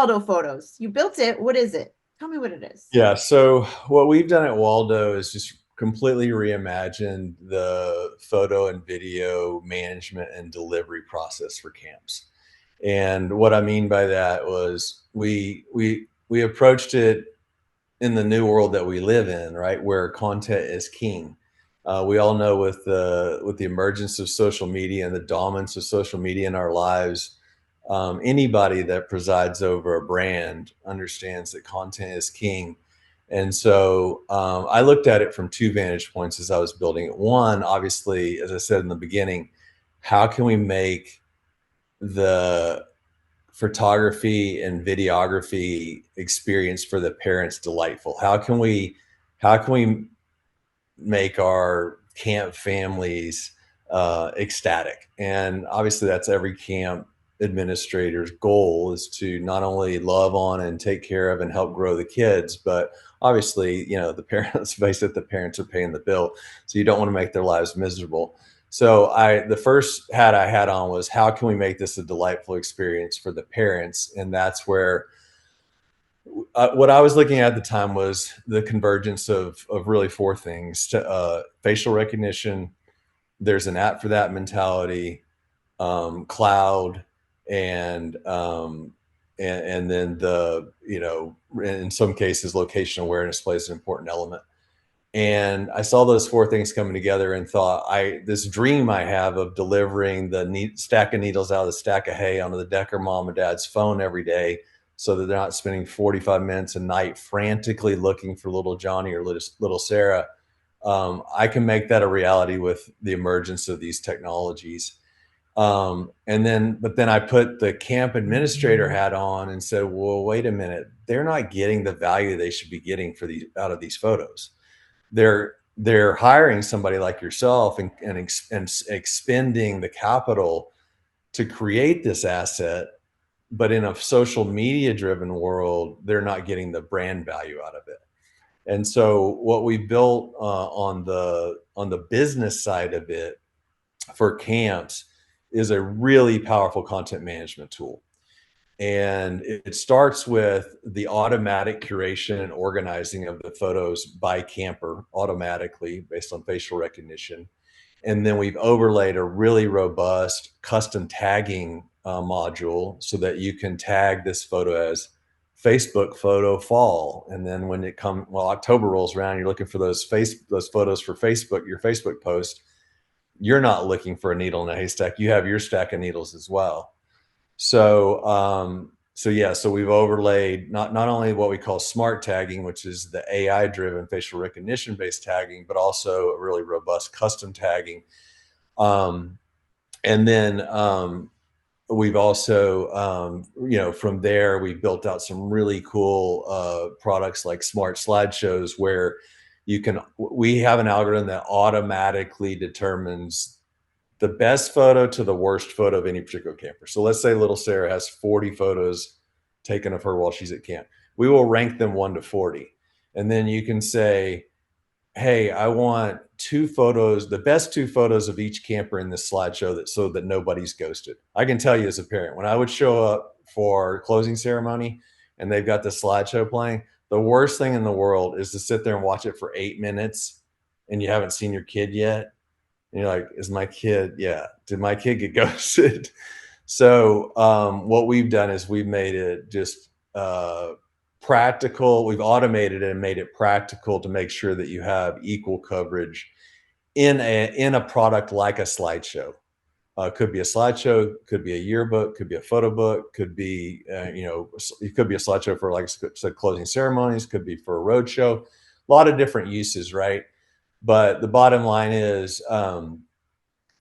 Waldo Photos? You built it. What is it? Tell me what it is. Yeah, so what we've done at Waldo is just completely reimagined the photo and video management and delivery process for camps. And what I mean by that was we approached it in the new world that we live in, right, where content is king. We all know with the emergence of social media and the dominance of social media in our lives, anybody that presides over a brand understands that content is king. And so I looked at it from two vantage points as I was building it. One, obviously, as I said in the beginning, how can we make the photography and videography experience for the parents delightful? How can we make our camp families ecstatic? And obviously that's every camp administrator's goal, is to not only love on and take care of and help grow the kids, but obviously, the parents face it, the parents are paying the bill, so you don't want to make their lives miserable. So the first hat I had on was, how can we make this a delightful experience for the parents? And that's where what I was looking at the time was the convergence of really four things: facial recognition, there's an app for that mentality, cloud, and and then in some cases location awareness plays an important element. And I saw those four things coming together and thought, this dream I have of delivering the stack of needles out of the stack of hay onto the deck of mom and dad's phone every day, so that they're not spending 45 minutes a night frantically looking for little Johnny or little Sarah. I can make that a reality with the emergence of these technologies. But then I put the camp administrator hat on and said, well, wait a minute, they're not getting the value they should be getting out of these photos. They're hiring somebody like yourself and expending the capital to create this asset, but in a social media driven world, they're not getting the brand value out of it. And so what we built on the business side of it for camps is a really powerful content management tool. And it starts with the automatic curation and organizing of the photos by camper automatically based on facial recognition. And then we've overlaid a really robust custom tagging module so that you can tag this photo as Facebook photo fall. And then when October rolls around, you're looking for those photos for Facebook, your Facebook post. You're not looking for a needle in a haystack. You have your stack of needles as well. So we've overlaid not only what we call smart tagging, which is the AI driven facial recognition based tagging, but also a really robust custom tagging. And then we've also, from there, we've built out some really cool products like smart slideshows, where we have an algorithm that automatically determines the best photo to the worst photo of any particular camper. So let's say little Sarah has 40 photos taken of her while she's at camp. We will rank them 1 to 40. And then you can say, hey, I want the best two photos of each camper in this slideshow, so that nobody's ghosted. I can tell you as a parent, when I would show up for closing ceremony and they've got the slideshow playing, the worst thing in the world is to sit there and watch it for 8 minutes and you haven't seen your kid yet. And you're like, did my kid get ghosted? So what we've done is we've made it just practical. We've automated it and made it practical to make sure that you have equal coverage in a product like a slideshow. Could be a slideshow, could be a yearbook, could be a photo book, could be it could be a slideshow for, like I said, closing ceremonies, could be for a road show. A lot of different uses, right? But the bottom line is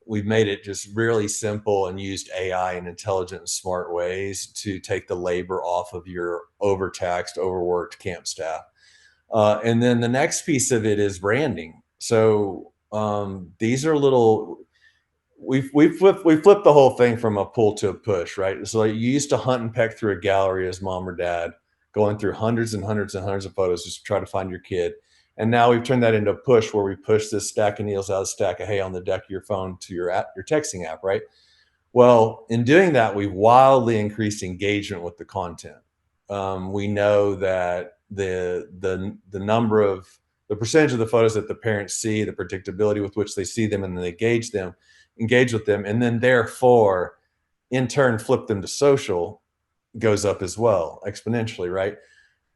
we've made it just really simple and used AI in intelligent and smart ways to take the labor off of your overtaxed, overworked camp staff. And then the next piece of it is branding. So these are we flipped the whole thing from a pull to a push, right? So you used to hunt and peck through a gallery as mom or dad, going through hundreds and hundreds and hundreds of photos just to try to find your kid. And now we've turned that into a push, where we push this stack of needles out of a stack of hay on the deck of your phone to your texting app, right? Well, in doing that, we've wildly increased engagement with the content. we know that the percentage of the photos that the parents see, the predictability with which they see them, and then they engage with them, and then therefore in turn flip them to social, goes up as well exponentially, right?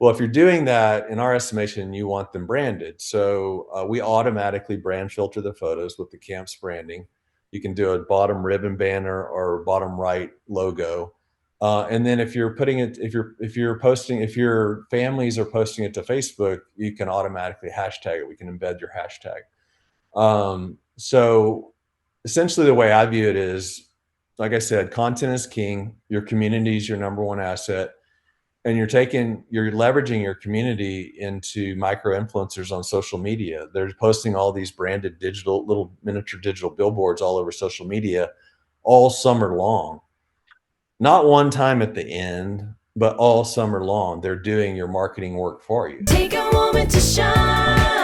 Well, if you're doing that, in our estimation, you want them branded. So we automatically brand filter the photos with the camp's branding. You can do a bottom ribbon banner or bottom right logo. And then if you're putting it, if you're posting, if your families are posting it to Facebook, you can automatically hashtag it. We can embed your hashtag. So essentially, the way I view it is, like I said, content is king. Your community is your number one asset, and you're leveraging your community into micro influencers on social media. They're posting all these branded digital, little miniature digital billboards all over social media all summer long. Not one time at the end, but all summer long. They're doing your marketing work for you. Take a moment to shine.